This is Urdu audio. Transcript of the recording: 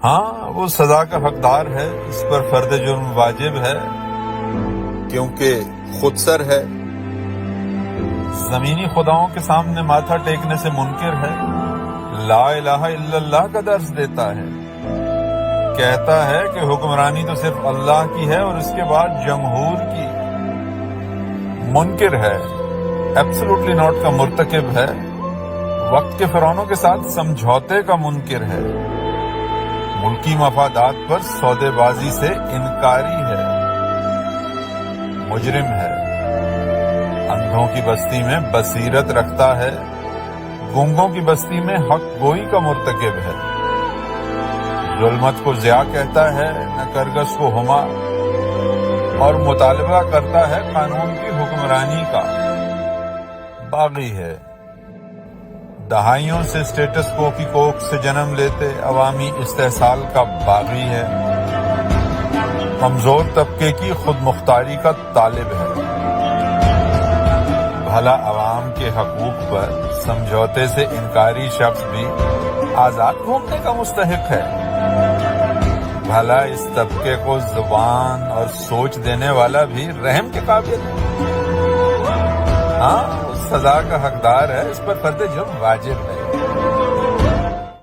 ہاں وہ سزا کا حقدار ہے، اس پر فرد جرم واجب ہے کیونکہ خود سر ہے، زمینی خداؤں کے سامنے ماتھا ٹیکنے سے منکر ہے، لا الہ الا اللہ کا درس دیتا ہے، کہتا ہے کہ حکمرانی تو صرف اللہ کی ہے اور اس کے بعد جمہور کی، منکر ہے، ایبسولوٹلی ناٹ کا مرتکب ہے، وقت کے فرعونوں کے ساتھ سمجھوتے کا منکر ہے، ملکی مفادات پر سودے بازی سے انکاری ہے، مجرم ہے، اندھوں کی بستی میں بصیرت رکھتا ہے، گونگوں کی بستی میں حق گوئی کا مرتکب ہے، ظلمت کو ضیاء کہتا ہے، نہ کرگس کو ہما، اور مطالبہ کرتا ہے قانون کی حکمرانی کا، باغی ہے، دہائیوں سے اسٹیٹس کو کی کوکھ سے جنم لیتے عوامی استحصال کا باغی ہے، کمزور طبقے کی خود مختاری کا طالب ہے، بھلا عوام کے حقوق پر سمجھوتے سے انکاری شخص بھی آزاد گھومنے کا مستحق ہے، بھلا اس طبقے کو زبان اور سوچ دینے والا بھی رحم کے قابل ہے، ہاں سزا کا حقدار ہے، اس پر فرد جرم واجب ہے۔